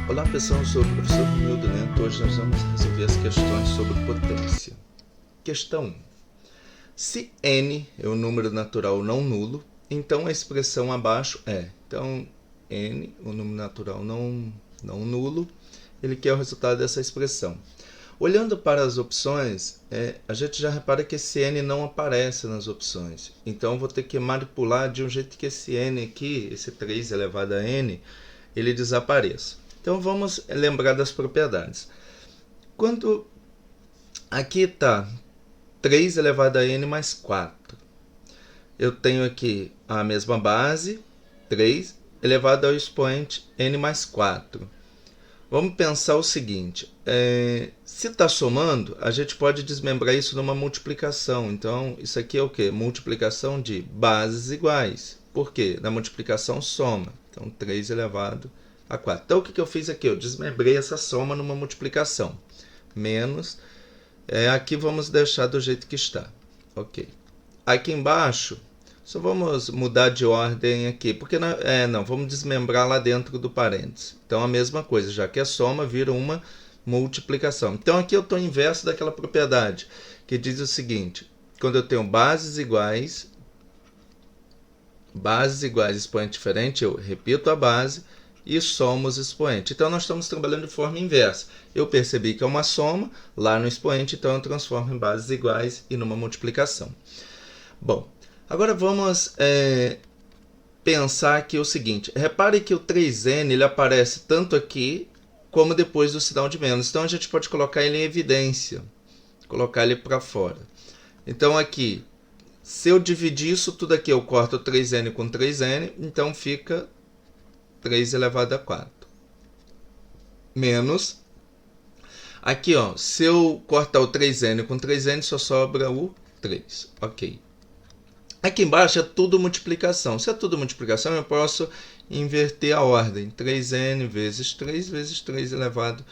Olá pessoal, eu sou o professor Romildo Neto. Hoje nós vamos resolver as questões sobre potência. Questão 1. Se n é um número natural não nulo, então a expressão abaixo é. Então, n, o número natural não nulo, ele quer o resultado dessa expressão. Olhando para as opções, a gente já repara que esse n não aparece nas opções. Então, eu vou ter que manipular de um jeito que esse n aqui, esse 3 elevado a n, ele desapareça. Então, vamos lembrar das propriedades. Quando aqui está 3 elevado a n mais 4, eu tenho aqui a mesma base, 3 elevado ao expoente n mais 4. Vamos pensar o seguinte, se está somando, a gente pode desmembrar isso numa multiplicação. Então, isso aqui é o quê? Multiplicação de bases iguais. Por quê? Na multiplicação soma. Então, 3 elevado a 4. Então, o que eu fiz aqui? Eu desmembrei essa soma numa multiplicação. Menos, aqui vamos deixar do jeito que está. Ok. Aqui embaixo, só vamos mudar de ordem aqui, porque não, vamos desmembrar lá dentro do parênteses. Então, a mesma coisa, já que é soma, vira uma multiplicação. Então, aqui eu estou inverso daquela propriedade, que diz o seguinte, quando eu tenho bases iguais, expoente diferente, eu repito a base e somo os expoentes. Então, nós estamos trabalhando de forma inversa. Eu percebi que é uma soma lá no expoente, então eu transformo em bases iguais e numa multiplicação. Bom, agora vamos pensar aqui o seguinte. Repare que o 3n ele aparece tanto aqui como depois do sinal de menos. Então, a gente pode colocar ele em evidência, colocar ele para fora. Então, aqui, se eu dividir isso tudo aqui, eu corto 3n com 3n, então fica 3 elevado a 4. Menos, aqui, ó, se eu cortar o 3n com 3n, só sobra o 3. Ok. Aqui embaixo é tudo multiplicação. Se é tudo multiplicação, eu posso inverter a ordem. 3n vezes 3 elevado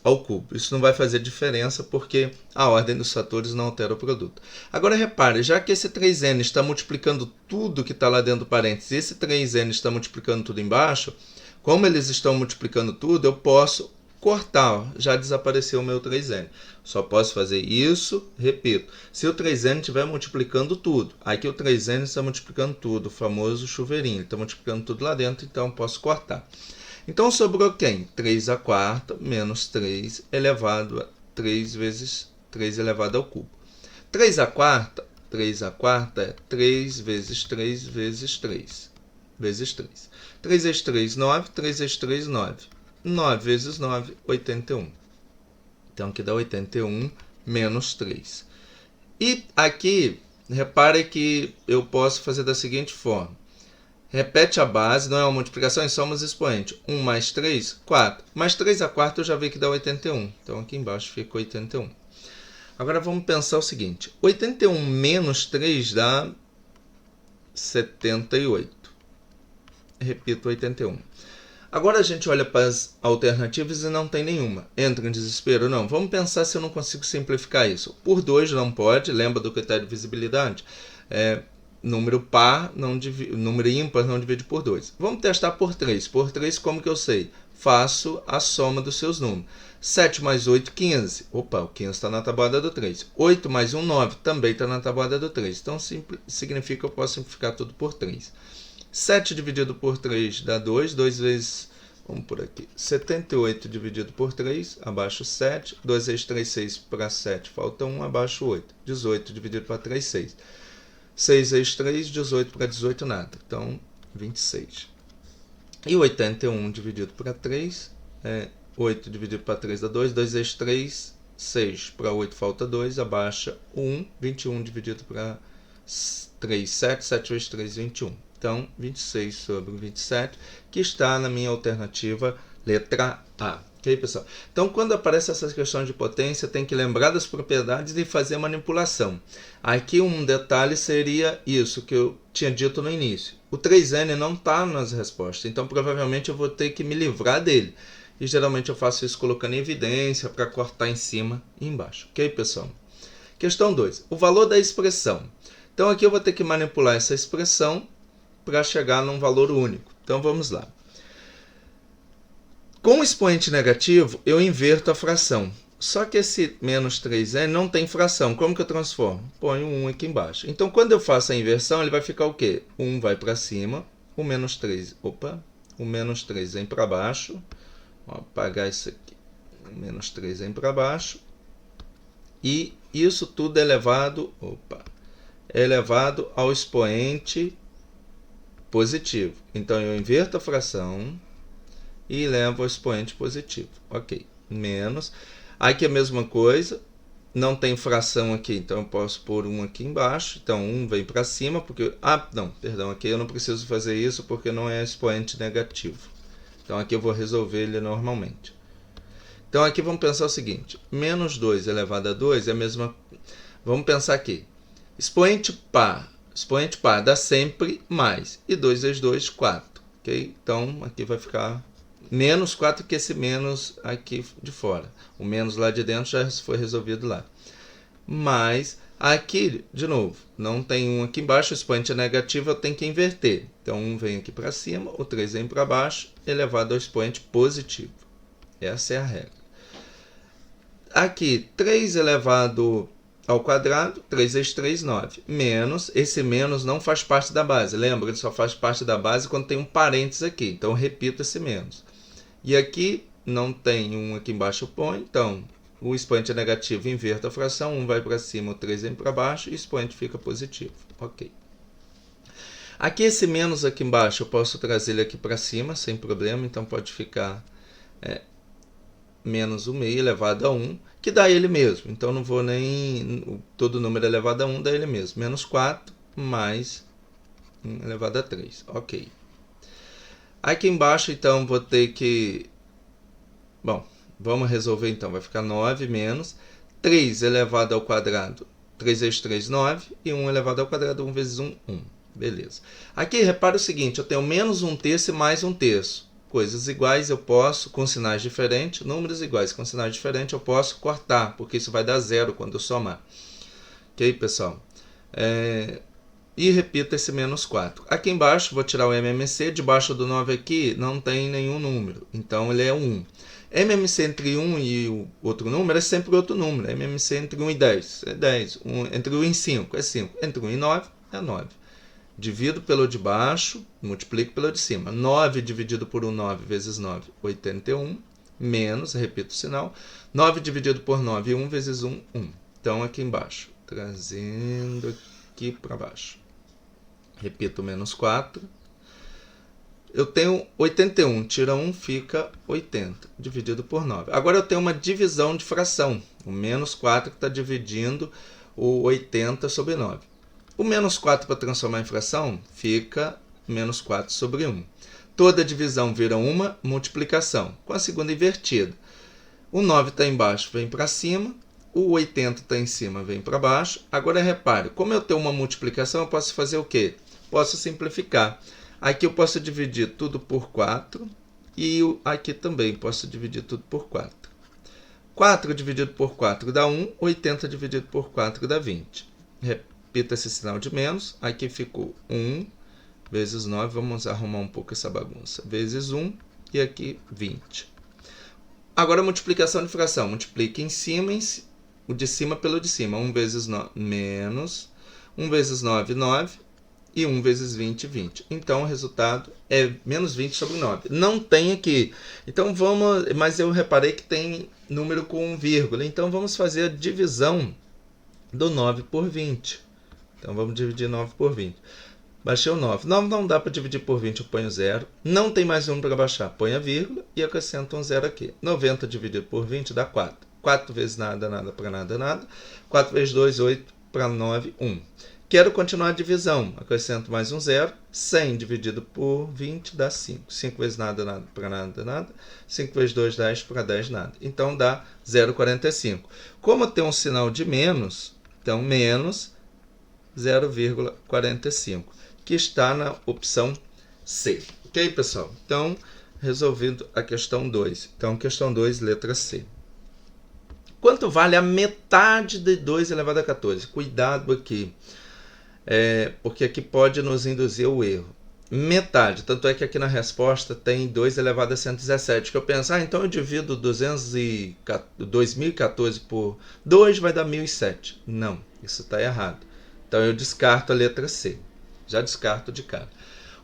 ao cubo. Isso não vai fazer diferença porque a ordem dos fatores não altera o produto. Agora repare, já que esse 3n está multiplicando tudo que está lá dentro do parênteses e esse 3n está multiplicando tudo embaixo, como eles estão multiplicando tudo, eu posso cortar, já desapareceu o meu 3n. Só posso fazer isso, repito, se o 3n estiver multiplicando tudo. Aqui o 3n está multiplicando tudo, o famoso chuveirinho, está multiplicando tudo lá dentro, então posso cortar. Então sobrou quem? 3 a quarta menos 3 elevado a 3 vezes 3 elevado ao cubo. 3 a quarta é 3 vezes 3 vezes 3 vezes 3. 3 vezes 3, 9, 3 vezes 3, 9. 9 vezes 9, 81. Então, aqui dá 81 menos 3. E aqui, repare que eu posso fazer da seguinte forma. Repete a base, não é uma multiplicação, é só os expoentes. 1 mais 3, 4. Mais 3 a quarta eu já vi que dá 81. Então, aqui embaixo fica 81. Agora, vamos pensar o seguinte. 81 menos 3 dá 78. Repito, 81. Agora a gente olha para as alternativas e não tem nenhuma. Entra em desespero? Não. Vamos pensar se eu não consigo simplificar isso. Por 2 não pode, lembra do critério de divisibilidade? Número par, número ímpar não divide por 2. Vamos testar por 3. Por 3, como que eu sei? Faço a soma dos seus números. 7 mais 8, 15. Opa, o 15 está na tabuada do 3. 8 mais 1, 9. Também está na tabuada do 3. Então, significa que eu posso simplificar tudo por 3. 7 dividido por 3 dá 2. 2 vezes, vamos por aqui, 78 dividido por 3, abaixo 7. 2 vezes 3, 6 para 7, falta 1, abaixo 8. 18 dividido para 3, 6. 6 vezes 3, 18 para 18, nada. Então, 26. E 81 dividido para 3, 8 dividido para 3 dá 2. 2 vezes 3, 6 para 8, falta 2, abaixa 1. 21 dividido para 3, 7. 7 vezes 3, 21. Então, 26 sobre 27, que está na minha alternativa letra A. Ok, pessoal? Então, quando aparecem essas questões de potência, tem que lembrar das propriedades e fazer a manipulação. Aqui um detalhe seria isso que eu tinha dito no início. O 3n não está nas respostas, então provavelmente eu vou ter que me livrar dele. E geralmente eu faço isso colocando em evidência para cortar em cima e embaixo. Ok, pessoal? Questão 2. O valor da expressão. Então, aqui eu vou ter que manipular essa expressão para chegar num valor único. Então, vamos lá. Com o expoente negativo, eu inverto a fração. Só que esse menos 3n não tem fração. Como que eu transformo? Ponho 1 aqui embaixo. Então, quando eu faço a inversão, ele vai ficar o quê? 1 vai para cima, o menos 3. O menos 3 vem para baixo. Vou apagar isso aqui. O menos 3 vem para baixo. E isso tudo é elevado ao expoente positivo. Então, eu inverto a fração e levo ao expoente positivo. Ok. Menos. Aqui é a mesma coisa. Não tem fração aqui, então eu posso pôr 1 aqui embaixo. Então, 1 vem para cima, porque... aqui eu não preciso fazer isso porque não é expoente negativo. Então, aqui eu vou resolver ele normalmente. Então, aqui vamos pensar o seguinte. Menos 2 elevado a 2 é a mesma... Vamos pensar aqui. Expoente par. Expoente par dá sempre mais. E 2 vezes 2, 4. Ok? Então, aqui vai ficar menos 4 que esse menos aqui de fora. O menos lá de dentro já foi resolvido lá. Mas aqui, de novo, não tem 1 aqui embaixo, o expoente é negativo, eu tenho que inverter. Então, 1 vem aqui para cima, o 3 vem para baixo, elevado ao expoente positivo. Essa é a regra. Aqui, 3 elevado ao quadrado, 3 vezes 3, 9. Menos, esse menos não faz parte da base. Lembra, ele só faz parte da base quando tem um parênteses aqui. Então, eu repito esse menos. E aqui, não tem 1 aqui embaixo, eu ponho. Então, o expoente é negativo, inverto a fração. 1 vai para cima, o 3 vem para baixo e o expoente fica positivo. Ok. Aqui, esse menos aqui embaixo, eu posso trazer ele aqui para cima, sem problema. Então, pode ficar menos o meio elevado a 1, que dá ele mesmo. Então, não vou nem... Todo número elevado a 1 dá ele mesmo. Menos 4 mais 1 elevado a 3. Ok. Aqui embaixo, então, vou ter que... Bom, vamos resolver então. Vai ficar 9 menos 3 elevado ao quadrado. 3 vezes 3, 9. E 1 elevado ao quadrado, 1 vezes 1, 1. Beleza. Aqui, repara o seguinte. Eu tenho menos 1/3 e mais 1/3. Coisas iguais eu posso, com sinais diferentes, números iguais com sinais diferentes, eu posso cortar, porque isso vai dar 0 quando eu somar. Ok, pessoal? E repito esse menos 4. Aqui embaixo, vou tirar o MMC. Debaixo do 9 aqui, não tem nenhum número. Então, ele é 1. MMC entre 1 e o outro número é sempre outro número. MMC entre 1 e 10 é 10. Entre 1 e 5 é 5. Entre 1 e 9 é 9. Divido pelo de baixo, multiplico pelo de cima. 9 dividido por 1, 9 vezes 9, 81. Menos, repito o sinal. 9 dividido por 9, 1 vezes 1, 1. Então, aqui embaixo, trazendo aqui para baixo. Repito, menos 4. Eu tenho 81. Tira 1, fica 80. Dividido por 9. Agora, eu tenho uma divisão de fração. O menos 4 que está dividindo o 80 sobre 9. O menos 4 para transformar em fração fica menos 4 sobre 1. Toda divisão vira uma multiplicação, com a segunda invertida. O 9 está embaixo, vem para cima. O 80 está em cima, vem para baixo. Agora, repare, como eu tenho uma multiplicação, eu posso fazer o quê? Posso simplificar. Aqui eu posso dividir tudo por 4. E aqui também posso dividir tudo por 4. 4 dividido por 4 dá 1. 80 dividido por 4 dá 20. Repita esse sinal de menos. Aqui ficou 1 vezes 9. Vamos arrumar um pouco essa bagunça. Vezes 1. E aqui 20. Agora, multiplicação de fração. Multiplique em cima, o de cima pelo de cima. 1 vezes 9 menos. 1 vezes 9, 9. E 1 vezes 20, 20. Então, o resultado é menos 20 sobre 9. Não tem aqui. Então, vamos... Mas eu reparei que tem número com vírgula. Então, vamos fazer a divisão do 9 por 20. Então, vamos dividir 9 por 20. Baixei o 9. 9 não dá para dividir por 20, eu ponho 0. Não tem mais um para baixar, põe a vírgula e acrescento um 0 aqui. 90 dividido por 20 dá 4. 4 vezes nada, nada para nada, nada. 4 vezes 2, 8 para 9, 1. Quero continuar a divisão. Acrescento mais um 0. 100 dividido por 20 dá 5. 5 vezes nada, nada para nada, nada. 5 vezes 2, 10 para 10, nada. Então, dá 0,45. Como tem um sinal de menos, então, menos 0,45, que está na opção C. Ok, pessoal? Então, resolvido a questão 2. Então, questão 2, letra C. Quanto vale a metade de 2 elevado a 14? Cuidado aqui. Porque aqui pode nos induzir o erro. metade. Tanto é que aqui na resposta tem 2 elevado a 117, que eu penso, então eu divido 2014 por 2, vai dar 1007. Não, isso está errado. Então eu descarto a letra C. Já descarto de cara.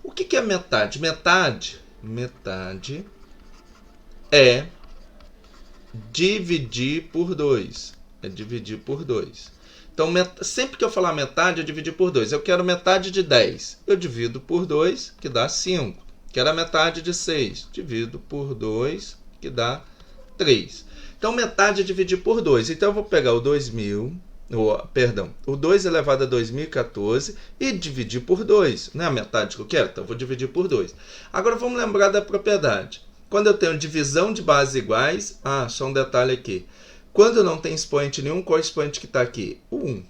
O que é metade? Metade é dividir por 2. É dividir por 2. Então, sempre que eu falar metade, é dividir por 2. Eu quero metade de 10. Eu divido por 2, que dá 5. Quero a metade de 6. Divido por 2, que dá 3. Então, metade é dividir por 2. Então, eu vou pegar o 2 elevado a 2014 e dividir por 2. Não é a metade que eu quero? Então, eu vou dividir por 2. Agora, vamos lembrar da propriedade. Quando eu tenho divisão de bases iguais, só um detalhe aqui. Quando não tem expoente nenhum, qual é o expoente que está aqui? O 1.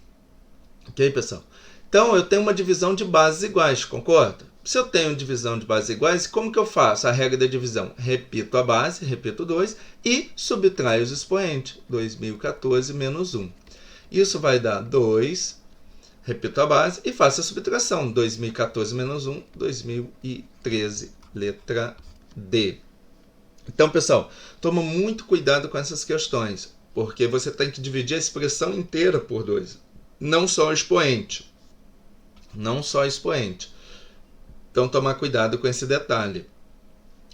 Ok, pessoal? Então, eu tenho uma divisão de bases iguais, concorda? Se eu tenho divisão de bases iguais, como que eu faço a regra da divisão? Repito a base, repito 2 e subtraio os expoentes. 2014 menos 1. Isso vai dar 2, repito a base e faço a subtração. 2014 menos 1, 2013, letra D. Então, pessoal, toma muito cuidado com essas questões, porque você tem que dividir a expressão inteira por 2, não só o expoente. Não só o expoente. Então, tomar cuidado com esse detalhe.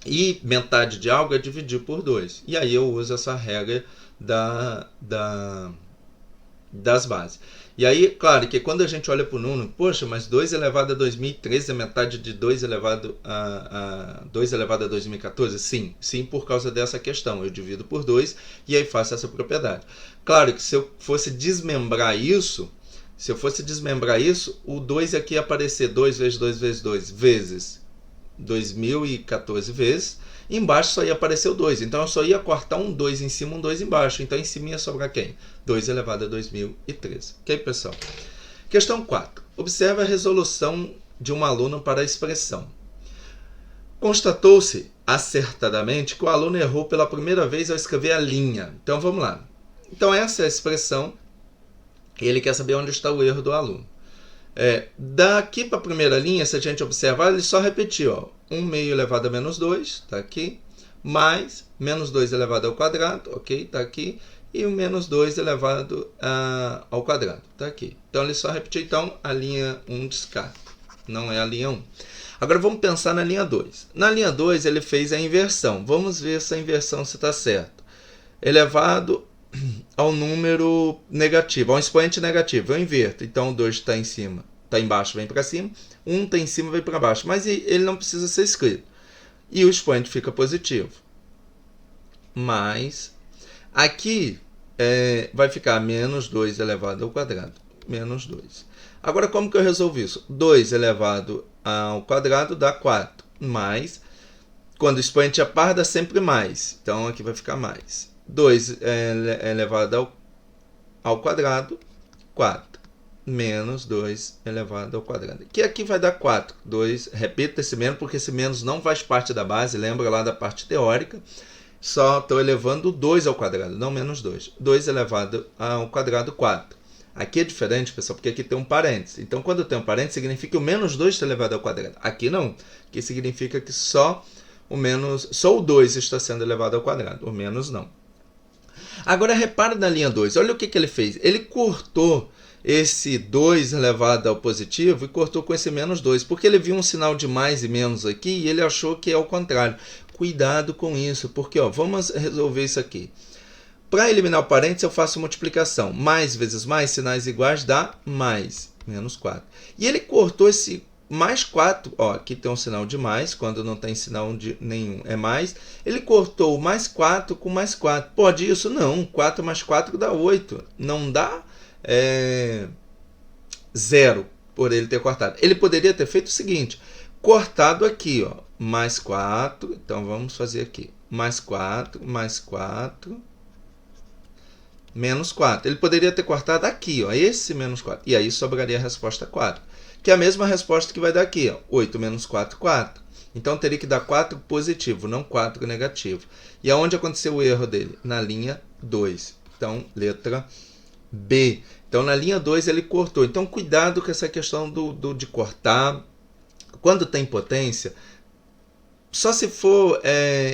E metade de algo é dividir por 2. E aí eu uso essa regra das bases. E aí, claro, que quando a gente olha para o número, poxa, mas 2 elevado a 2013 é metade de 2 elevado a 2014? Sim, por causa dessa questão. Eu divido por 2 e aí faço essa propriedade. Claro que se eu fosse desmembrar isso, o 2 aqui ia aparecer 2 vezes 2 vezes 2 vezes 2014 vezes. Embaixo só ia aparecer o 2. Então eu só ia cortar um 2 em cima, um 2 embaixo. Então em cima ia sobrar quem? 2 elevado a 2013. Ok, pessoal? Questão 4. Observe a resolução de um aluno para a expressão. Constatou-se acertadamente que o aluno errou pela primeira vez ao escrever a linha. Então vamos lá. Então essa é a expressão. Ele quer saber onde está o erro do aluno. Daqui para a primeira linha, se a gente observar, ele só repetiu. 1 meio elevado a menos 2, está aqui, mais menos 2 elevado ao quadrado, ok, está aqui, e o menos 2 elevado ao quadrado, está aqui. Então, ele só repetiu, então, a linha 1 descarta, não é a linha 1. Agora, vamos pensar na linha 2. Na linha 2, ele fez a inversão. Vamos ver essa inversão se está certo. Elevado ao número negativo, ao expoente negativo, eu inverto. Então, o 2 está em cima, está embaixo, vem para cima. 1 está em cima, vem para baixo. Mas ele não precisa ser escrito. E o expoente fica positivo. Mas, aqui vai ficar menos 2 elevado ao quadrado. Menos 2. Agora, como que eu resolvo isso? 2 elevado ao quadrado dá 4. Mais, quando o expoente é par, dá sempre mais. Então, aqui vai ficar mais. 2 elevado ao quadrado, 4. Menos 2 elevado ao quadrado. Que aqui vai dar 4. 2, repita esse menos, porque esse menos não faz parte da base. Lembra lá da parte teórica. Só estou elevando 2 ao quadrado, não menos 2. 2 elevado ao quadrado, 4. Aqui é diferente, pessoal, porque aqui tem um parênteses. Então, quando tem um parênteses, significa que o menos 2 está elevado ao quadrado. Aqui não. Aqui significa que só o 2 está sendo elevado ao quadrado. O menos não. Agora, repare na linha 2. Olha o que ele fez. Ele cortou esse 2 elevado ao positivo e cortou com esse menos 2. Porque ele viu um sinal de mais e menos aqui e ele achou que é o contrário. Cuidado com isso, porque vamos resolver isso aqui. Para eliminar o parênteses, eu faço multiplicação. Mais vezes mais, sinais iguais, dá mais. Menos 4. E ele cortou esse mais 4. Aqui tem um sinal de mais, quando não tem sinal de nenhum é mais. Ele cortou o mais 4 com mais 4. Pode isso? Não. 4 mais 4 dá 8. Não dá 0 por ele ter cortado. Ele poderia ter feito o seguinte. Cortado aqui, mais 4. Então, vamos fazer aqui. Mais 4, mais 4... menos 4. Ele poderia ter cortado aqui, esse menos 4. E aí sobraria a resposta 4. Que é a mesma resposta que vai dar aqui. 8 menos 4, 4. Então teria que dar 4 positivo, não 4 negativo. E aonde aconteceu o erro dele? Na linha 2. Então, letra B. Então, na linha 2 ele cortou. Então, cuidado com essa questão de cortar. Quando tem potência, só se for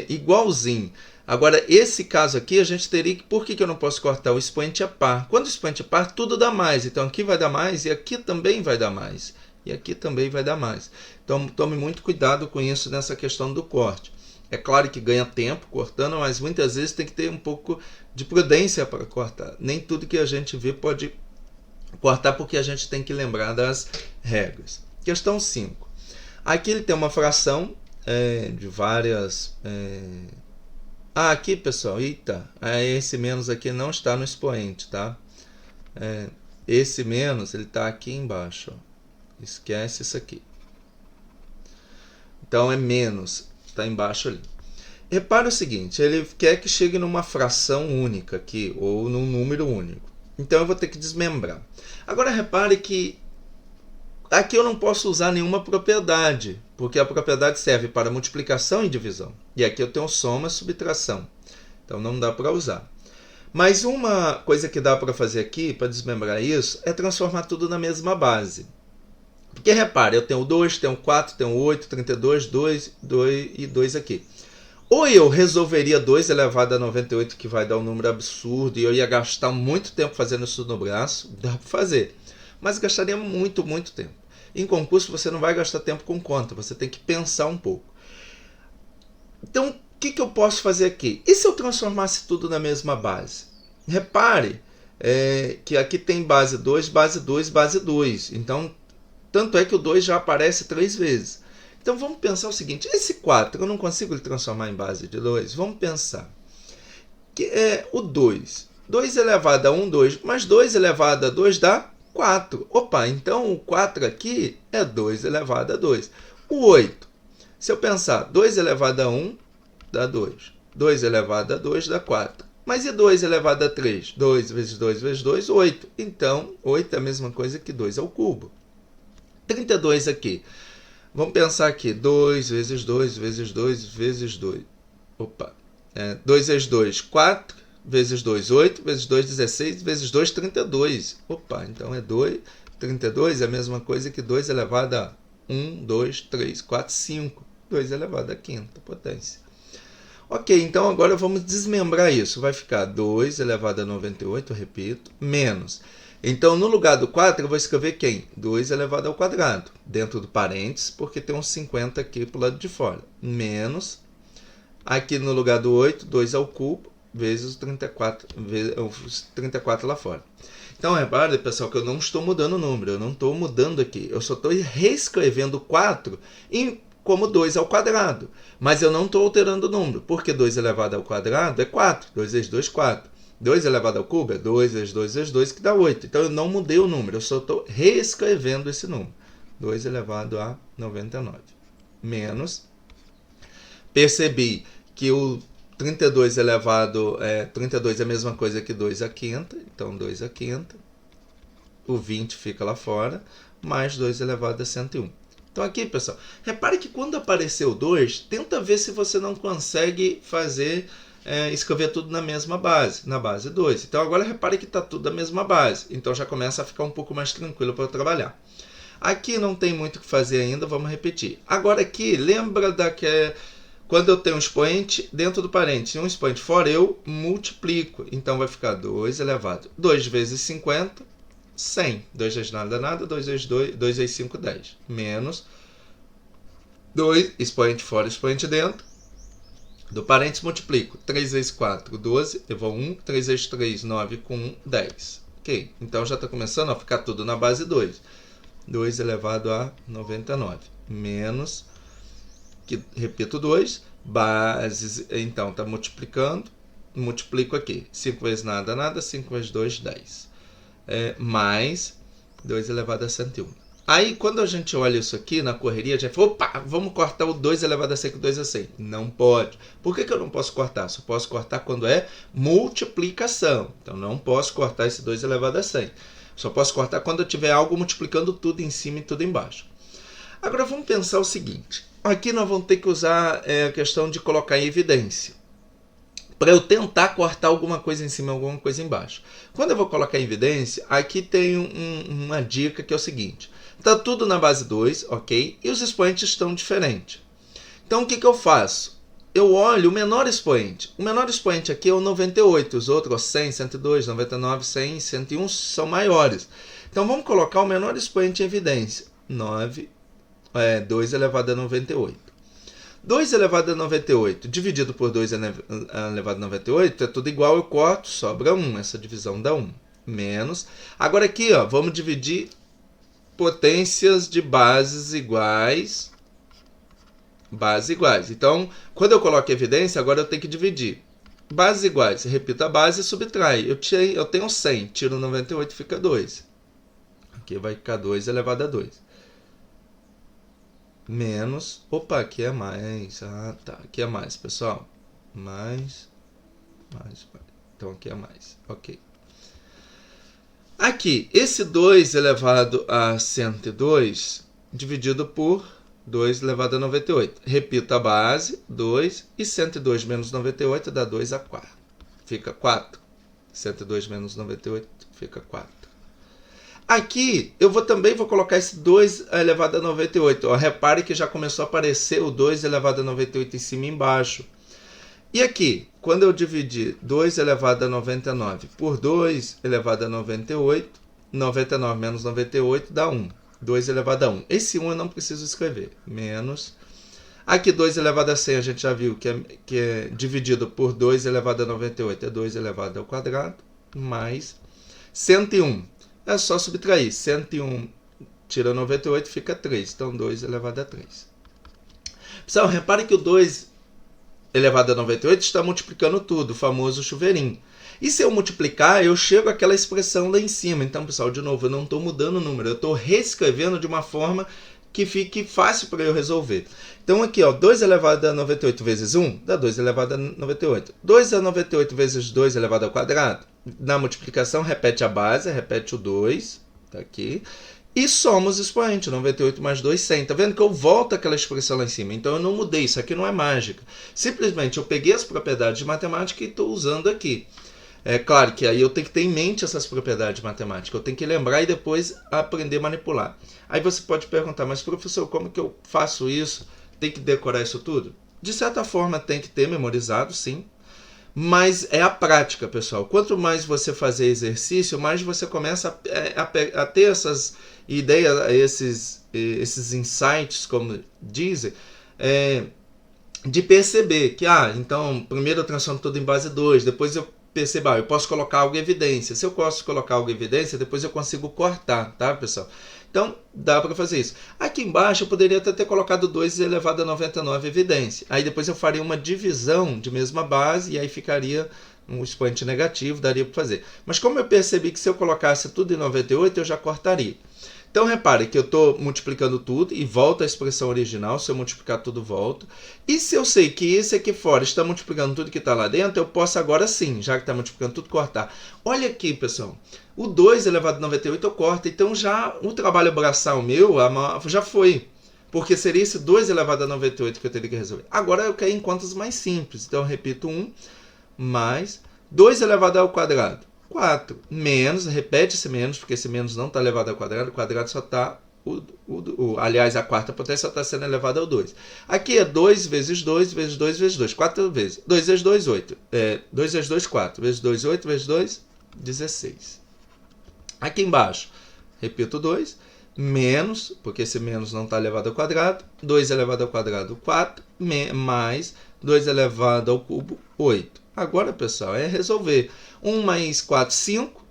igualzinho. Agora, esse caso aqui, a gente teria que... Por que eu não posso cortar? O expoente é par. Quando o expoente é par, tudo dá mais. Então, aqui vai dar mais e aqui também vai dar mais. E aqui também vai dar mais. Então, tome muito cuidado com isso nessa questão do corte. É claro que ganha tempo cortando, mas muitas vezes tem que ter um pouco de prudência para cortar. Nem tudo que a gente vê pode cortar, porque a gente tem que lembrar das regras. Questão 5. Aqui ele tem uma fração de várias... aqui, pessoal, eita, esse menos aqui não está no expoente, tá? Esse menos, ele está aqui embaixo, ó. Esquece isso aqui. Então, é menos, está embaixo ali. Repare o seguinte, ele quer que chegue numa fração única aqui, ou num número único. Então, eu vou ter que desmembrar. Agora, repare que aqui eu não posso usar nenhuma propriedade, porque a propriedade serve para multiplicação e divisão. E aqui eu tenho soma e subtração. Então não dá para usar. Mas uma coisa que dá para fazer aqui, para desmembrar isso, é transformar tudo na mesma base. Porque repare, eu tenho 2, tenho 4, tenho 8, 32, 2 e 2 aqui. Ou eu resolveria 2 elevado a 98, que vai dar um número absurdo, e eu ia gastar muito tempo fazendo isso no braço. Dá para fazer. Mas gastaria muito tempo. Em concurso você não vai gastar tempo com conta, você tem que pensar um pouco. Então, o que eu posso fazer aqui? E se eu transformasse tudo na mesma base? Repare que aqui tem base 2, base 2, base 2. Então, tanto é que o 2 já aparece 3 vezes. Então, vamos pensar o seguinte, esse 4 eu não consigo transformar em base de 2? Vamos pensar que o 2. 2 elevado a 1, 2, mas 2 elevado a 2 dá 4. Opa, então o 4 aqui é 2 elevado a 2. O 8, se eu pensar, 2 elevado a 1 dá 2. 2 elevado a 2 dá 4. Mas e 2 elevado a 3? 2 vezes 2 vezes 2, 8. Então, 8 é a mesma coisa que 2 ao cubo. 32 aqui. Vamos pensar aqui, 2 vezes 2 vezes 2 vezes 2. Opa, 2 vezes 2, 4. Vezes 2, 8, vezes 2, 16, vezes 2, 32. Opa, então 32 é a mesma coisa que 2 elevado a 1, 2, 3, 4, 5. 2 elevado a quinta potência. Ok, então agora vamos desmembrar isso. Vai ficar 2 elevado a 98, repito, menos. Então, no lugar do 4, eu vou escrever quem? 2 elevado ao quadrado, dentro do parênteses, porque tem uns 50 aqui para o lado de fora. Menos, aqui no lugar do 8, 2 ao cubo, vezes os 34 lá fora. Então, repare, pessoal, que eu não estou mudando o número, eu não estou mudando aqui. Eu só estou reescrevendo 4 como 2 ao quadrado. Mas eu não estou alterando o número, porque 2 elevado ao quadrado é 4. 2 vezes 2, 4. 2 elevado ao cubo é 2 vezes 2 vezes 2, que dá 8. Então, eu não mudei o número, eu só estou reescrevendo esse número. 2 elevado a 99. Menos. Percebi que o 32 elevado 32 é a mesma coisa que 2 à quinta, então 2 à quinta, o 20 fica lá fora, mais 2 elevado a 101. Então aqui, pessoal, repare que quando aparecer o 2, tenta ver se você não consegue fazer, escrever tudo na mesma base, na base 2. Então agora repare que está tudo na mesma base, então já começa a ficar um pouco mais tranquilo para trabalhar. Aqui não tem muito o que fazer ainda, vamos repetir. Agora aqui, lembra quando eu tenho um expoente dentro do parênteses e um expoente fora, eu multiplico. Então, vai ficar 2 elevado. 2 vezes 50, 100. 2 vezes nada, nada. 2 vezes 2, 2 vezes 5, 10. Menos 2, expoente fora, expoente dentro. Do parênteses, multiplico. 3 vezes 4, 12. Eu vou 1. 3 vezes 3, 9. Com 1, 10. Ok? Então, já está começando a ficar tudo na base 2. 2 elevado a 99. Menos... que repito 2, bases, então está multiplicando, multiplico aqui, 5 vezes nada, nada, 5 vezes 2, 10, mais 2 elevado a 101. Aí, quando a gente olha isso aqui, na correria, a gente fala, opa, vamos cortar o 2 elevado a 100 com 2 a 100. Não pode. Por que eu não posso cortar? Só posso cortar quando é multiplicação. Então, não posso cortar esse 2 elevado a 100. Só posso cortar quando eu tiver algo multiplicando tudo em cima e tudo embaixo. Agora, vamos pensar o seguinte. Aqui nós vamos ter que usar a questão de colocar em evidência. Para eu tentar cortar alguma coisa em cima e alguma coisa embaixo. Quando eu vou colocar em evidência, aqui tem uma dica que é o seguinte. Está tudo na base 2, ok? E os expoentes estão diferentes. Então, o que eu faço? Eu olho o menor expoente. O menor expoente aqui é o 98. Os outros, 100, 102, 99, 100, 101 são maiores. Então, vamos colocar o menor expoente em evidência. 2 elevado a 98. 2 elevado a 98 dividido por 2 elevado a 98 é tudo igual, eu corto, sobra 1. Essa divisão dá 1. Menos. Agora aqui, ó, vamos dividir potências de bases iguais. Bases iguais. Então, quando eu coloco evidência, agora eu tenho que dividir. Bases iguais. Repito a base e subtrai. Eu tenho 100. Tiro 98, fica 2. Aqui vai ficar 2 elevado a 2. Menos. Opa, aqui é mais. Ah, tá. Aqui é mais, pessoal. Mais. Então, aqui é mais. Ok. Aqui, esse 2 elevado a 102 dividido por 2 elevado a 98. Repito a base, 2, e 102 menos 98 dá 2 a 4. Fica 4. 102 menos 98 fica 4. Aqui, eu também vou colocar esse 2 elevado a 98. Ó, repare que já começou a aparecer o 2 elevado a 98 em cima e embaixo. E aqui, quando eu dividir 2 elevado a 99 por 2 elevado a 98, 99 menos 98 dá 1. 2 elevado a 1. Esse 1 eu não preciso escrever. Menos. Aqui, 2 elevado a 100, a gente já viu que é dividido por 2 elevado a 98, é 2 elevado ao quadrado, mais 101. É só subtrair. 101 tira 98, fica 3. Então, 2 elevado a 3. Pessoal, repare que o 2 elevado a 98 está multiplicando tudo, o famoso chuveirinho. E se eu multiplicar, eu chego àquela expressão lá em cima. Então, pessoal, de novo, eu não estou mudando o número, eu estou reescrevendo de uma forma que fique fácil para eu resolver. Então, aqui, ó, 2 elevado a 98 vezes 1 dá 2 elevado a 98. 2 a 98 vezes 2 elevado ao quadrado. Na multiplicação, repete a base, repete o 2, tá aqui. E somos expoente, 98 mais 2, 100. Tá vendo que eu volto àquela expressão lá em cima? Então eu não mudei, isso aqui não é mágica. Simplesmente eu peguei as propriedades de matemática e estou usando aqui. É claro que aí eu tenho que ter em mente essas propriedades matemáticas. Eu tenho que lembrar e depois aprender a manipular. Aí você pode perguntar, mas professor, como que eu faço isso? Tem que decorar isso tudo? De certa forma tem que ter memorizado, sim. Mas é a prática, pessoal. Quanto mais você fazer exercício, mais você começa a ter essas ideias, esses insights, como dizem, de perceber que, então, primeiro eu transformo tudo em base 2, depois eu percebo, eu posso colocar algo em evidência. Se eu posso colocar algo em evidência, depois eu consigo cortar, tá, pessoal? Então, dá para fazer isso. Aqui embaixo eu poderia até ter colocado 2 elevado a 99 evidência. Aí depois eu faria uma divisão de mesma base e aí ficaria um expoente negativo, daria para fazer. Mas como eu percebi que se eu colocasse tudo em 98, eu já cortaria. Então, repare que eu estou multiplicando tudo e volta à expressão original. Se eu multiplicar tudo, volta. E se eu sei que esse aqui fora está multiplicando tudo que está lá dentro, eu posso agora sim, já que está multiplicando tudo, cortar. Olha aqui, pessoal. O 2 elevado a 98 eu corto. Então, já o trabalho braçal meu já foi. Porque seria esse 2 elevado a 98 que eu teria que resolver. Agora eu quero em contas mais simples. Então, eu repito 1 mais 2 elevado ao quadrado. 4 menos, repete esse menos, porque esse menos não está elevado ao quadrado, o quadrado só está, aliás, a quarta potência só está sendo elevada ao 2. Aqui é 2 vezes 2 vezes 2 vezes 2, 4 vezes. 2 vezes 2, 8. 2 vezes 2, 4. Vezes 2, 8. Vezes 2, 16. Aqui embaixo, repito 2, menos, porque esse menos não está elevado ao quadrado, 2 elevado ao quadrado, 4, mais 2 elevado ao cubo, 8. Agora, pessoal, é resolver. 1 mais 4, 5,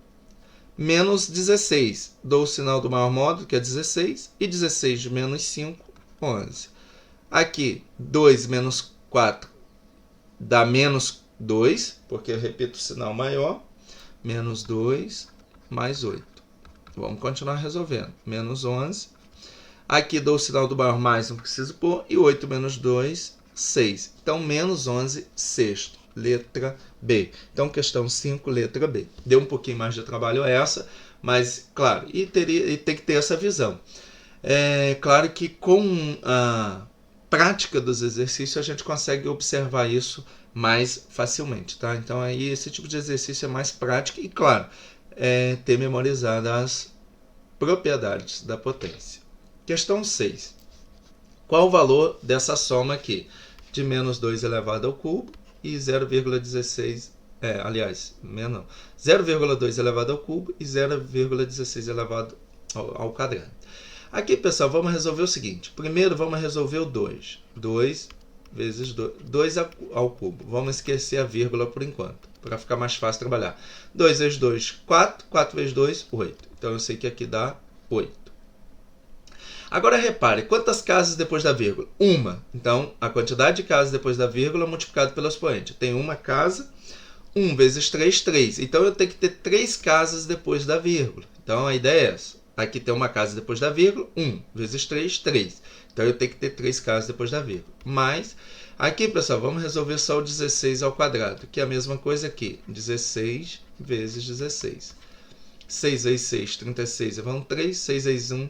menos 16. Dou o sinal do maior módulo, que é 16, e 16 de menos 5, 11. Aqui, 2 menos 4 dá menos 2, porque eu repito o sinal maior, menos 2 mais 8. Vamos continuar resolvendo. Menos 11. Aqui dou o sinal do maior mais, não preciso pôr, e 8 menos 2, 6. Então, menos 11, sexto. Letra B. Então, questão 5, letra B. Deu um pouquinho mais de trabalho essa, mas, claro, e tem que ter essa visão. É claro que com a prática dos exercícios, a gente consegue observar isso mais facilmente, tá? Então, aí, esse tipo de exercício é mais prático e, claro, ter memorizado as propriedades da potência. Questão 6. Qual o valor dessa soma aqui? De menos 2 elevado ao cubo e 0,16, menos 0,2 elevado ao cubo e 0,16 elevado ao quadrado. Aqui, pessoal, vamos resolver o seguinte. Primeiro, vamos resolver o 2. 2 vezes 2 ao cubo. Vamos esquecer a vírgula por enquanto, para ficar mais fácil trabalhar. 2 vezes 2, 4. 4 vezes 2, 8. Então, eu sei que aqui dá 8. Agora, repare, quantas casas depois da vírgula? Uma. Então, a quantidade de casas depois da vírgula multiplicado pelo expoente. Tem uma casa, 1 vezes 3, 3. Então, eu tenho que ter 3 casas depois da vírgula. Então, a ideia é essa. Aqui tem uma casa depois da vírgula, 1 vezes 3, 3. Então, eu tenho que ter 3 casas depois da vírgula. Mas, aqui, pessoal, vamos resolver só o 16 ao quadrado, que é a mesma coisa aqui. 16 vezes 16. 6 vezes 6, 36, vão 3. 6 vezes 1,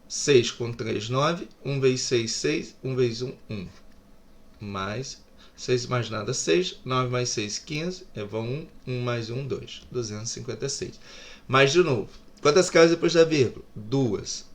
6 com 3, 9. 1 vezes 6, 6. 1 vezes 1, 1. Mais 6 mais nada, 6. 9 mais 6, 15. Vão 1. 1 mais 1, 2. 256. Mais de novo. Quantas casas depois da vírgula? 2.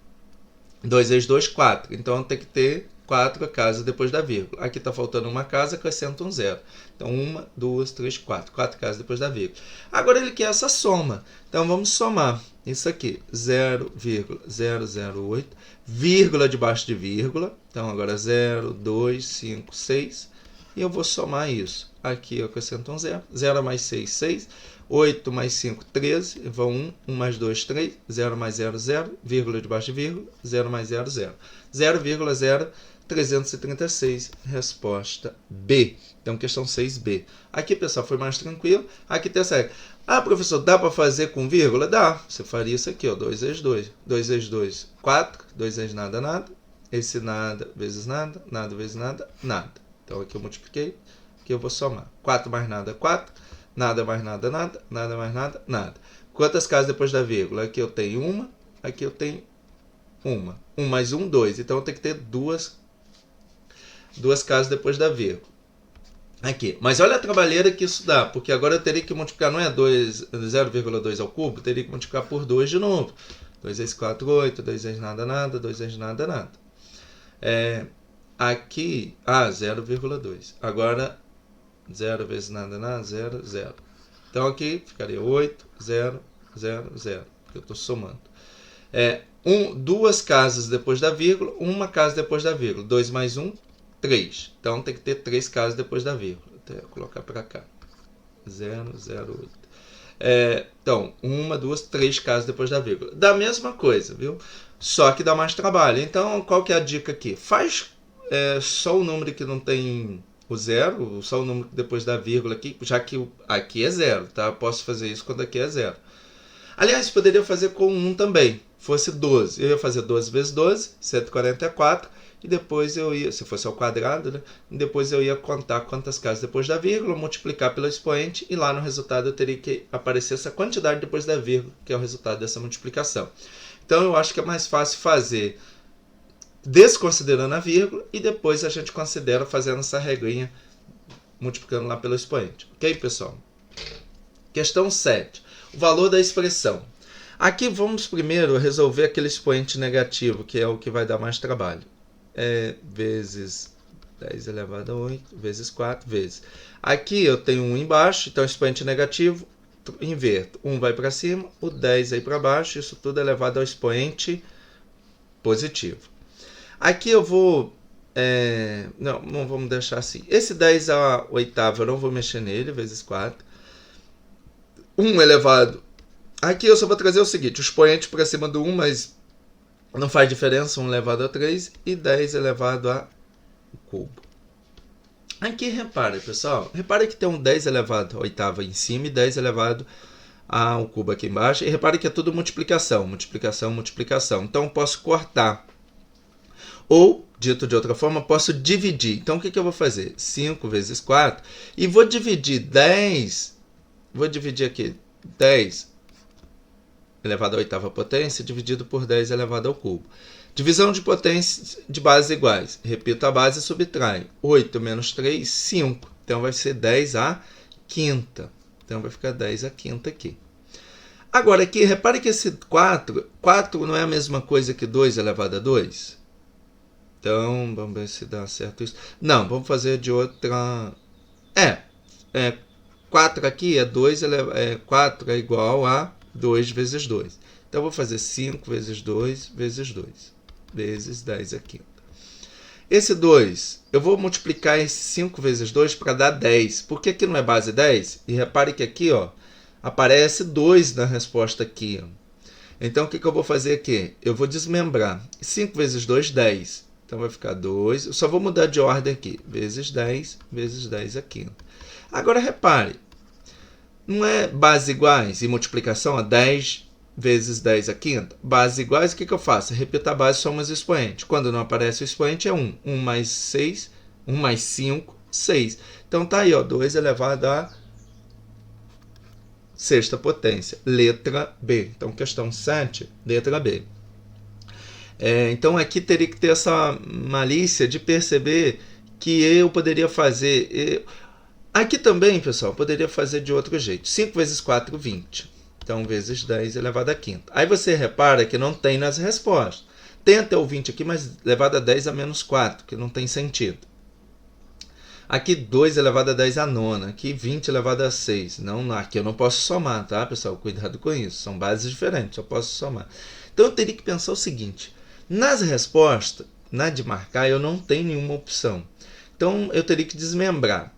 2 vezes 2, 4. Então, tem que ter 4 casas depois da vírgula. Aqui está faltando uma casa, acrescenta um 0. Então, 1, 2, 3, 4. 4 casas depois da vírgula. Agora, ele quer essa soma. Então, vamos somar isso aqui. 0,008, vírgula debaixo de vírgula. Então, agora 0, 2, 5, 6. E eu vou somar isso. Aqui eu acrescento um 0. 0 mais 6, 6. 8 mais 5, 13. Vão 1. 1 mais 2, 3. 0 mais 0, 0. Vírgula debaixo de vírgula. 0 mais 0, 0. 0,0336. Resposta B. Então, questão 6B. Aqui, pessoal, foi mais tranquilo. Aqui tem essa regra. Ah, professor, dá para fazer com vírgula? Dá. Você faria isso aqui, ó, 2 vezes 2. 2 vezes 2, 4. 2 vezes nada, nada. Esse nada vezes nada. Nada vezes nada, nada. Então, aqui eu multipliquei. Aqui eu vou somar. 4 mais nada, 4. Nada mais nada, nada. Nada mais nada, nada. Quantas casas depois da vírgula? Aqui eu tenho uma. Aqui eu tenho uma. 1 mais 1, 2. Então, eu tenho que ter duas casas depois da vírgula. Aqui. Mas olha a trabalheira que isso dá, porque agora eu teria que multiplicar, não é 0,2 ao cubo, teria que multiplicar por 2 de novo. 2 vezes 4, 8, 2 vezes nada, nada, 2 vezes nada, nada. Aqui, 0,2. Agora, 0 vezes nada, nada, 0, 0. Então, aqui ficaria 8, 0, 0, 0, porque eu estou somando. 2 casas depois da vírgula, uma casa depois da vírgula. 2 mais 1, 3. Então, tem que ter 3 casas depois da vírgula. Até colocar para cá. 0, 0, 8. Então, 1, 2, 3 casas depois da vírgula. Da mesma coisa, viu? Só que dá mais trabalho. Então, qual que é a dica aqui? Faz só o número que não tem o 0, só o número depois da vírgula aqui, já que aqui é 0, tá? Eu posso fazer isso quando aqui é 0. Aliás, poderia fazer com 1 também. Fosse 12. Eu ia fazer 12 vezes 12, 144. E depois eu ia, se fosse ao quadrado, né? Depois eu ia contar quantas casas depois da vírgula, multiplicar pelo expoente, e lá no resultado eu teria que aparecer essa quantidade depois da vírgula, que é o resultado dessa multiplicação. Então eu acho que é mais fácil fazer desconsiderando a vírgula, e depois a gente considera fazendo essa regrinha, multiplicando lá pelo expoente. Ok, pessoal? Questão 7. O valor da expressão. Aqui vamos primeiro resolver aquele expoente negativo, que é o que vai dar mais trabalho. Vezes 10 elevado a 8, vezes 4, vezes. Aqui eu tenho 1 embaixo, então expoente negativo, inverto. 1 vai para cima, o 10 aí para baixo, isso tudo elevado ao expoente positivo. Aqui eu vou... não vamos deixar assim. Esse 10 à oitava eu não vou mexer nele, vezes 4. 1 elevado... Aqui eu só vou trazer o seguinte, o expoente para cima do 1, mas... não faz diferença, 1 elevado a 3 e 10 elevado a cubo. Aqui, repare, pessoal. Repare que tem um 10 elevado a oitava em cima e 10 elevado ao cubo aqui embaixo. E repare que é tudo multiplicação, multiplicação, multiplicação. Então, eu posso cortar. Ou, dito de outra forma, posso dividir. Então, o que eu vou fazer? 5 vezes 4. E vou dividir 10. Vou dividir aqui 10 elevado à oitava potência, dividido por 10 elevado ao cubo. Divisão de potências de bases iguais. Repito a base e subtrai. 8 menos 3, 5. Então, vai ser 10 à quinta. Então, vai ficar 10 à quinta aqui. Agora aqui, repare que esse 4 não é a mesma coisa que 2 elevado a 2? Então, vamos ver se dá certo isso. Não, vamos fazer de outra... 4 aqui é 4 é igual a 2 vezes 2. Então, eu vou fazer 5 vezes 2 vezes 2, vezes 10 aqui. Esse 2, eu vou multiplicar esse 5 vezes 2 para dar 10. Por que aqui não é base 10? E repare que aqui, ó, aparece 2 na resposta aqui. Então, o que eu vou fazer aqui? Eu vou desmembrar. 5 vezes 2, 10. Então, vai ficar 2. Eu só vou mudar de ordem aqui. Vezes 10 aqui. Agora, repare. Não é base iguais e multiplicação? 10 vezes 10 a quinta. Bases iguais, o que eu faço? Repito a base, soma os expoentes. Quando não aparece o expoente, é 1. 1 mais 6, 1 mais 5, 6. Então, tá aí, ó, 2 elevado a sexta potência. Letra B. Então, questão 7, letra B. Então, aqui teria que ter essa malícia de perceber que eu poderia fazer... Aqui também, pessoal, poderia fazer de outro jeito. 5 vezes 4, 20. Então, vezes 10 elevado a quinta. Aí você repara que não tem nas respostas. Tem até o 20 aqui, mas elevado a 10 a menos 4, que não tem sentido. Aqui 2 elevado a 10 a nona. Aqui 20 elevado a 6. Não, aqui eu não posso somar, tá, pessoal? Cuidado com isso. São bases diferentes, só posso somar. Então, eu teria que pensar o seguinte. Nas respostas, na de marcar, eu não tenho nenhuma opção. Então, eu teria que desmembrar.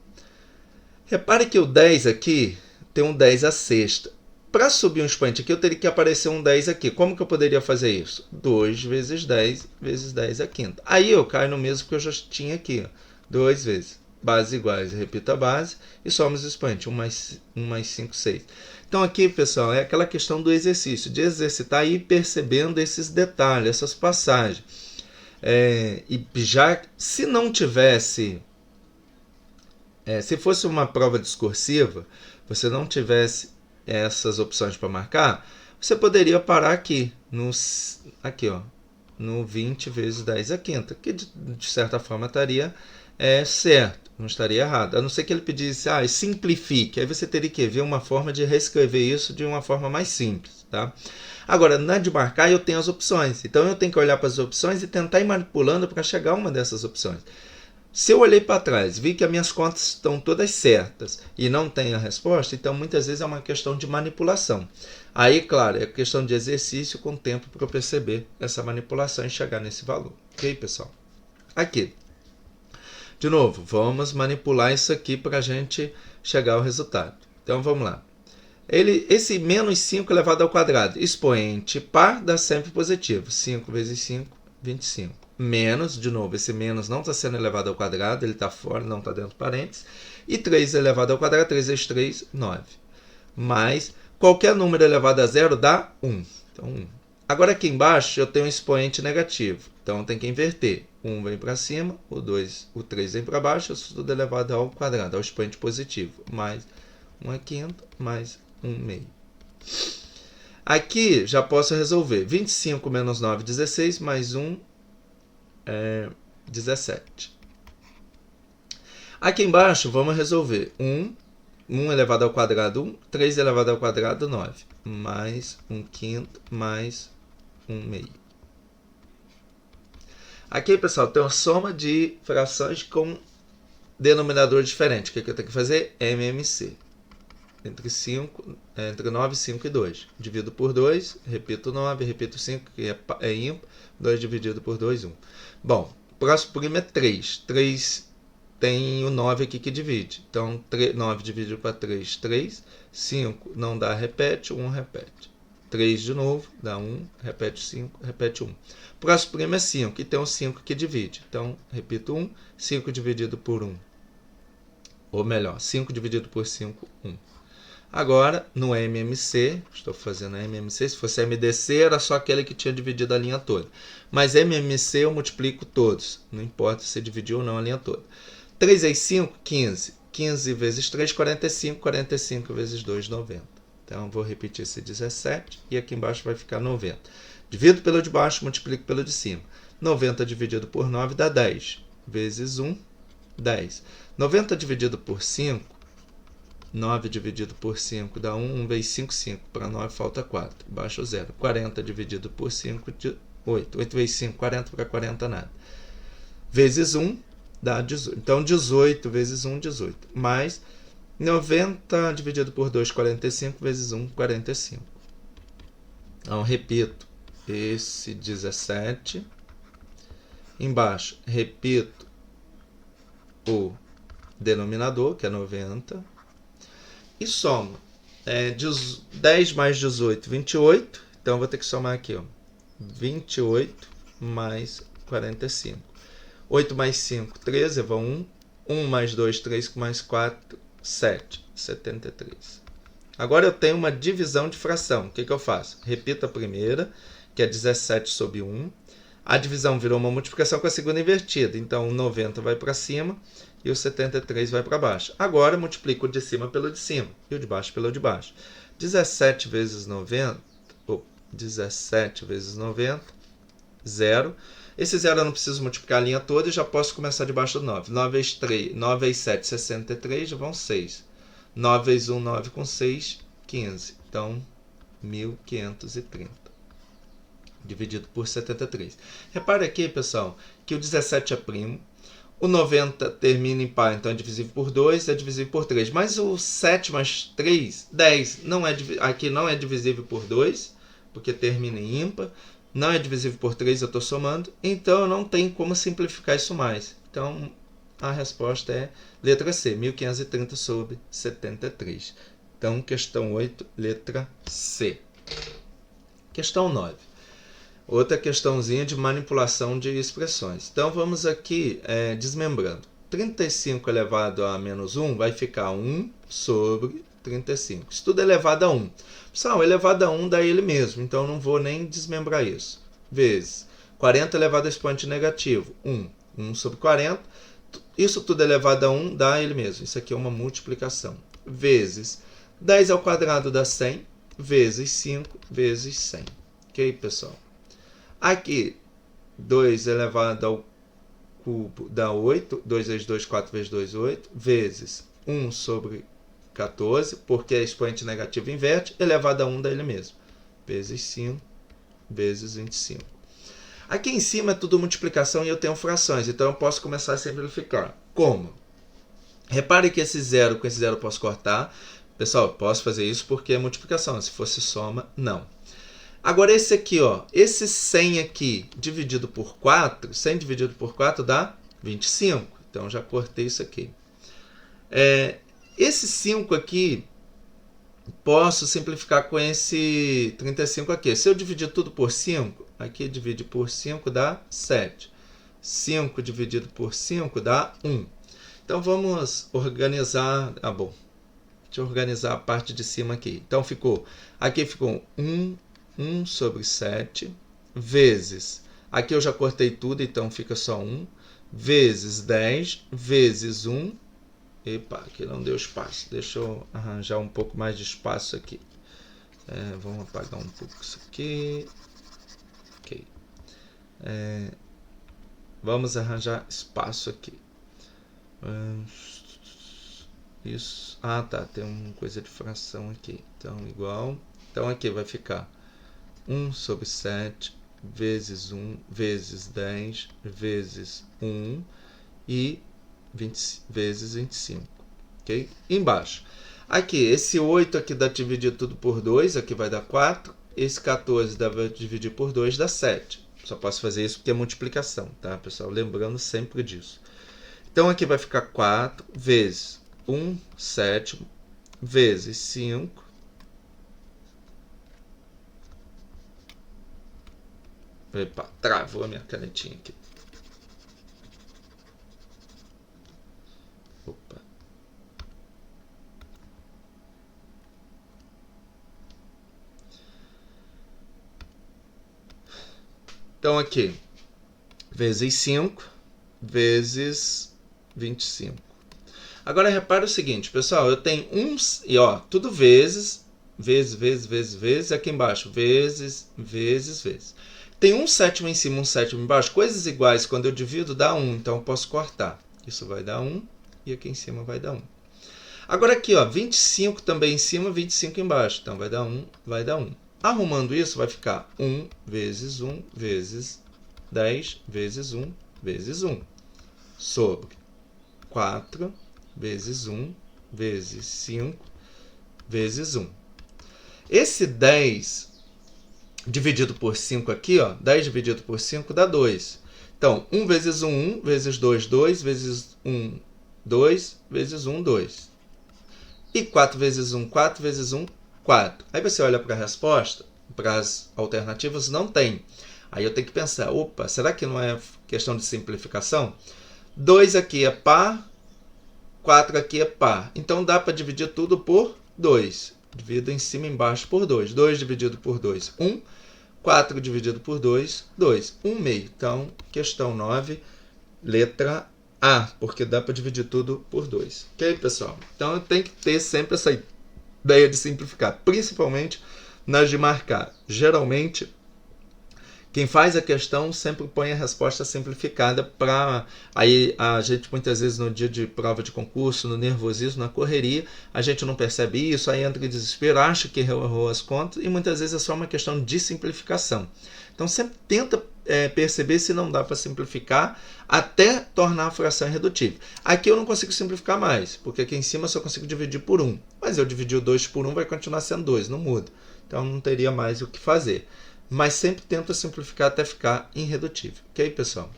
Repare que o 10 aqui tem um 10 a sexta. Para subir um expoente aqui, eu teria que aparecer um 10 aqui. Como que eu poderia fazer isso? 2 vezes 10 vezes 10 a quinta. Aí eu caio no mesmo que eu já tinha aqui. 2 vezes. Bases iguais. Repito a base e soma os expoentes. 1 mais 5, 6. Então aqui, pessoal, é aquela questão do exercício. De exercitar e ir percebendo esses detalhes, essas passagens. E já, se não tivesse... se fosse uma prova discursiva, você não tivesse essas opções para marcar, você poderia parar aqui, no 20 vezes 10 a quinta, que de certa forma estaria certo, não estaria errado. A não ser que ele pedisse, simplifique. Aí você teria que ver uma forma de reescrever isso de uma forma mais simples. Tá? Agora, na de marcar, eu tenho as opções. Então, eu tenho que olhar para as opções e tentar ir manipulando para chegar a uma dessas opções. Se eu olhei para trás, vi que as minhas contas estão todas certas e não tenho a resposta, então muitas vezes é uma questão de manipulação. Aí, claro, é questão de exercício com tempo para eu perceber essa manipulação e chegar nesse valor. Ok, pessoal? Aqui. De novo, vamos manipular isso aqui para a gente chegar ao resultado. Então, vamos lá. Esse menos 5 elevado ao quadrado, expoente par dá sempre positivo. 5 vezes 5, 25. Menos, de novo, esse menos não está sendo elevado ao quadrado, ele está fora, não está dentro do parênteses. E 3 elevado ao quadrado, 3 vezes 3, 9. Mais, qualquer número elevado a zero dá 1. Então, 1. Agora, aqui embaixo, eu tenho um expoente negativo. Então, tem que inverter. 1 vem para cima, o 3 vem para baixo, isso tudo elevado ao quadrado, ao expoente positivo. Mais 1 quinta, mais 1 meio. Aqui, já posso resolver. 25 menos 9, 16, mais 1... 17. Aqui embaixo vamos resolver 1 elevado ao quadrado 1, 3 elevado ao quadrado 9, mais 1 quinto, mais 1 meio. Aqui, pessoal, tem uma soma de frações com denominador diferente. O que eu tenho que fazer? MMC. Entre 9, 5 e 2. Divido por 2, repito 9, repito 5, que é ímpar. 2 dividido por 2, 1. Bom, o próximo primo é 3. 3 tem o 9 aqui que divide. Então, 9 dividido para 3, 3. 5 não dá, repete. 1 repete. 3 de novo, dá 1. Repete 5, repete 1. O próximo primo é 5, e tem o 5 que divide. Então, repito 1. 5 dividido por 1. Ou melhor, 5 dividido por 5, 1. Agora, no MMC, estou fazendo MMC, se fosse MDC era só aquele que tinha dividido a linha toda. Mas MMC eu multiplico todos, não importa se dividiu ou não a linha toda. 3 vezes 5, 15. 15 vezes 3, 45. 45 vezes 2, 90. Então, eu vou repetir esse 17 e aqui embaixo vai ficar 90. Divido pelo de baixo, multiplico pelo de cima. 90 dividido por 9 dá 10. Vezes 1, 10. 90 dividido por 5, 9 dividido por 5 dá 1. 1 vezes 5, 5. Para 9 falta 4. Baixo 0. 40 dividido por 5, 8. 8 vezes 5, 40. Para 40, nada. Vezes 1 dá 18. Então, 18 vezes 1, 18. Mais 90 dividido por 2, 45. Vezes 1, 45. Então, repito. Esse 17. Embaixo, repito o denominador, que é 90. E somo. 10 mais 18, 28. Então, vou ter que somar aqui, ó. 28 mais 45. 8 mais 5, 13, vão 1. 1 mais 2, 3 mais 4, 7. 73. Agora eu tenho uma divisão de fração. O que eu faço? Repito a primeira, que é 17 sobre 1. A divisão virou uma multiplicação com a segunda invertida. Então, o 90 vai para cima e o 73 vai para baixo. Agora, multiplico o de cima pelo de cima e o de baixo pelo de baixo. 17 vezes 90, 17 vezes 90, 0. Esse 0 eu não preciso multiplicar a linha toda e já posso começar debaixo do 9. 9 vezes 3, 9 vezes 7, 63, já vão 6. 9 vezes 1, 9 com 6, 15. Então, 1530. Dividido por 73. Repare aqui, pessoal, que o 17 é primo. O 90 termina em par, então é divisível por 2, é divisível por 3. Mas o 7 mais 3, 10, aqui não é divisível por 2, porque termina em ímpar. Não é divisível por 3, eu estou somando. Então, eu não tenho como simplificar isso mais. Então, a resposta é letra C, 1530 sobre 73. Então, questão 8, letra C. Questão 9. Outra questãozinha de manipulação de expressões. Então, vamos aqui desmembrando. 35 elevado a menos 1 vai ficar 1 sobre 35. Isso tudo é elevado a 1. Pessoal, elevado a 1 dá ele mesmo, então não vou nem desmembrar isso. Vezes 40 elevado a expoente negativo, 1. 1 sobre 40. Isso tudo elevado a 1 dá ele mesmo. Isso aqui é uma multiplicação. Vezes 10 ao quadrado dá 100, vezes 5 vezes 100. Ok, pessoal? Aqui, 2 elevado ao cubo dá 8. 2 vezes 2, 4 vezes 2, 8. Vezes 1 sobre 14, porque a expoente negativa inverte, elevado a 1 dá ele mesmo. Vezes 5, vezes 25. Aqui em cima é tudo multiplicação e eu tenho frações, então eu posso começar a simplificar. Como? Repare que esse 0 com esse 0 eu posso cortar. Pessoal, eu posso fazer isso porque é multiplicação. Se fosse soma, não. Agora esse aqui, ó, esse 100 aqui dividido por 4, 100 dividido por 4 dá 25. Então, já cortei isso aqui. Esse 5 aqui, posso simplificar com esse 35 aqui. Se eu dividir tudo por 5, aqui divide por 5 dá 7. 5 dividido por 5 dá 1. Então, vamos organizar... bom. Deixa eu organizar a parte de cima aqui. Então, aqui ficou 1 sobre 7, vezes... Aqui eu já cortei tudo, então fica só 1. Vezes 10, vezes 1. Epa, aqui não deu espaço. Deixa eu arranjar um pouco mais de espaço aqui. Vamos apagar um pouco isso aqui. Ok. Vamos arranjar espaço aqui. Isso. Ah, tá. Tem uma coisa de fração aqui. Então, igual. Então, aqui vai ficar 1 sobre 7 vezes 1 vezes 10 vezes 1 e 20 vezes 25. Ok? Embaixo. Aqui, esse 8 aqui dá dividir tudo por 2. Aqui vai dar 4. Esse 14 dá dividir por 2, dá 7. Só posso fazer isso porque é multiplicação, tá, pessoal? Lembrando sempre disso. Então, aqui vai ficar 4 vezes 1 sétimo vezes 5 Epa, travou a minha canetinha aqui. Opa. Então, aqui, vezes 5 vezes 25. Agora, repara o seguinte, pessoal, eu tenho e ó, tudo vezes, aqui embaixo, vezes. Tem 1 sétimo em cima, 1 sétimo embaixo, coisas iguais, quando eu divido dá 1, então eu posso cortar. Isso vai dar 1 e aqui em cima vai dar 1. Agora aqui, ó, 25 também em cima, 25 embaixo. Então vai dar 1, vai dar 1. Arrumando isso, vai ficar 1 vezes 1 vezes 10 vezes 1 vezes 1. Sobre 4 vezes 1 vezes 5 vezes 1. Esse 10 dividido por 5 aqui, ó, 10 dividido por 5 dá 2. Então, 1 vezes 1, 1, vezes 2, 2, vezes 1, 2, vezes 1, 2. E 4 vezes 1, 4 vezes 1, 4. Aí você olha para a resposta, para as alternativas, não tem. Aí eu tenho que pensar, opa, será que não é questão de simplificação? 2 aqui é par, 4 aqui é par. Então dá para dividir tudo por 2. Divido em cima e embaixo por 2. 2 dividido por 2, 1. 4 dividido por 2, 2. 1 meio. Então, questão 9, letra A, porque dá para dividir tudo por 2. Ok, pessoal? Então, eu tenho que ter sempre essa ideia de simplificar, principalmente nas de marcar. Geralmente, quem faz a questão sempre põe a resposta simplificada para... Aí a gente muitas vezes no dia de prova de concurso, no nervosismo, na correria, a gente não percebe isso, aí entra em desespero, acha que errou as contas e muitas vezes é só uma questão de simplificação. Então sempre tenta perceber se não dá para simplificar até tornar a fração irredutível. Aqui eu não consigo simplificar mais, porque aqui em cima eu só consigo dividir por 1. Mas eu dividir o 2 por 1 vai continuar sendo 2, não muda. Então não teria mais o que fazer. Mas sempre tenta simplificar até ficar irredutível. Ok, pessoal?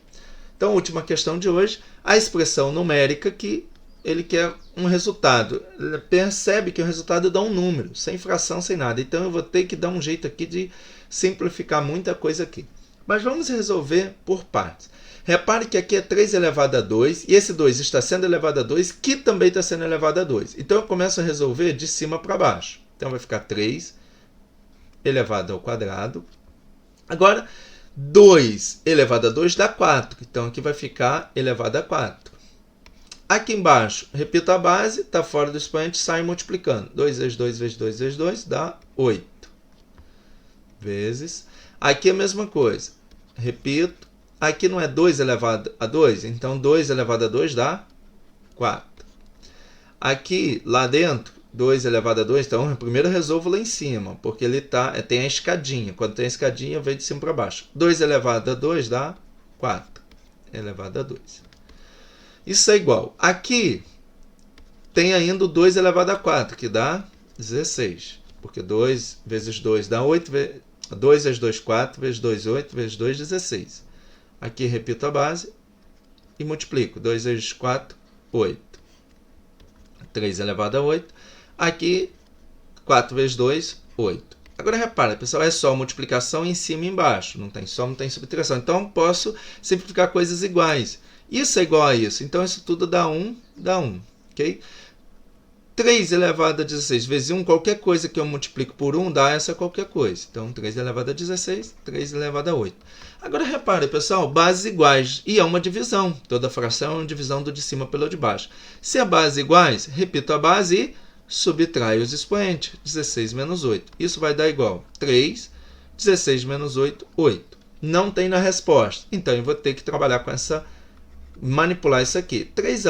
Então, última questão de hoje, a expressão numérica que ele quer um resultado. Ele percebe que o resultado dá um número, sem fração, sem nada. Então, eu vou ter que dar um jeito aqui de simplificar muita coisa aqui. Mas vamos resolver por partes. Repare que aqui é 3 elevado a 2, e esse 2 está sendo elevado a 2, que também está sendo elevado a 2. Então, eu começo a resolver de cima para baixo. Então, vai ficar 3 elevado ao quadrado. Agora, 2 elevado a 2 dá 4. Então, aqui vai ficar elevado a 4. Aqui embaixo, repito a base, está fora do expoente, sai multiplicando. 2 vezes 2 vezes 2 vezes 2 dá 8. Vezes. Aqui a mesma coisa. Repito. Aqui não é 2 elevado a 2, então 2 elevado a 2 dá 4. Aqui, lá dentro, 2 elevado a 2, então eu primeiro resolvo lá em cima, porque ele tem a escadinha. Quando tem a escadinha, eu venho de cima para baixo. 2 elevado a 2 dá 4 elevado a 2. Isso é igual. Aqui tem ainda o 2 elevado a 4, que dá 16. Porque 2 vezes 2 dá 8, 2 vezes 2, 4, vezes 2, 8, vezes 2, 16. Aqui repito a base e multiplico. 2 vezes 4, 8. 3 elevado a 8. Aqui, 4 vezes 2, 8. Agora, repara, pessoal, é só multiplicação em cima e embaixo. Não tem soma, não tem subtração. Então, posso simplificar coisas iguais. Isso é igual a isso. Então, isso tudo dá 1, dá 1. Ok? 3 elevado a 16 vezes 1, qualquer coisa que eu multiplico por 1 dá essa qualquer coisa. Então, 3 elevado a 16, 3 elevado a 8. Agora, repare, pessoal, bases iguais. E é uma divisão. Toda fração é uma divisão do de cima pelo de baixo. Se a base iguais, repito a base e subtrai os expoentes. 16 menos 8. Isso vai dar igual 3, 16 menos 8, 8. Não tem na resposta. Então, eu vou ter que trabalhar com essa... manipular isso aqui. 3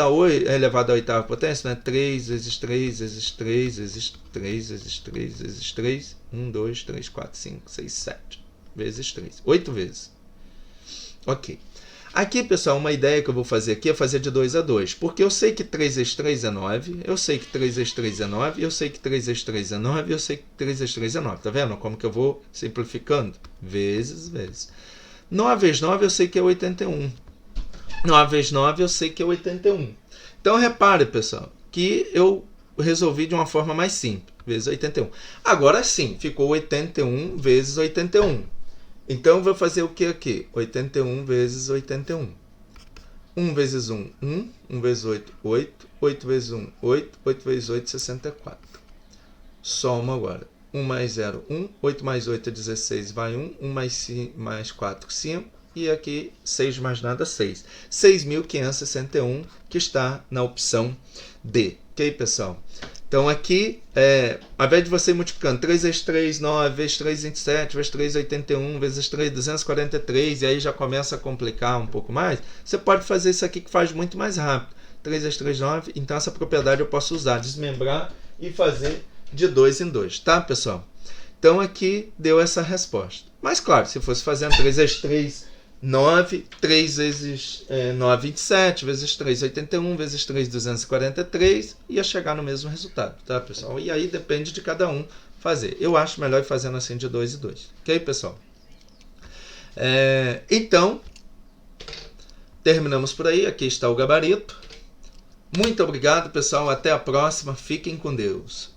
elevado à oitava potência, né? 3 vezes 3 vezes 3 vezes 3 vezes 3 vezes 3. 1, 2, 3, 4, 5, 6, 7. Vezes 3. 8 vezes. Ok. Aqui, pessoal, uma ideia que eu vou fazer aqui é fazer de 2 a 2. Porque eu sei que 3 vezes 3 é 9. Eu sei que 3 vezes 3 é 9. Eu sei que 3 vezes 3 é 9. Eu sei que 3 vezes 3 é 9. Tá vendo como que eu vou simplificando? Vezes, vezes. 9 vezes 9 eu sei que é 81. 9 vezes 9 eu sei que é 81. Então, repare, pessoal, que eu resolvi de uma forma mais simples. Vezes 81. Agora sim, ficou 81 vezes 81. Então, eu vou fazer o que aqui? 81 vezes 81. 1 vezes 1, 1. 1 vezes 8, 8. 8 vezes 1, 8. 8 vezes 8, 64. Soma agora. 1 mais 0, 1. 8 mais 8 é 16, vai 1. 1 mais 4, 5. E aqui, 6 mais nada, 6. 6.561, que está na opção D. Ok, pessoal? Então, aqui, ao invés de você ir multiplicando 3 vezes 3, 9, vezes 3, 27, vezes 3, 81, vezes 3, 243, e aí já começa a complicar um pouco mais, você pode fazer isso aqui que faz muito mais rápido. 3 vezes 3, 9. Então essa propriedade eu posso usar, desmembrar e fazer de 2 em 2, tá, pessoal? Então aqui deu essa resposta. Mas claro, se fosse fazendo 3 vezes 3, 9, 3 vezes 9, 27, vezes 3, 81, vezes 3, 243, ia chegar no mesmo resultado, tá, pessoal? E aí depende de cada um fazer. Eu acho melhor ir fazendo assim de 2 e 2. Ok, pessoal? Então, terminamos por aí. Aqui está o gabarito. Muito obrigado, pessoal. Até a próxima. Fiquem com Deus.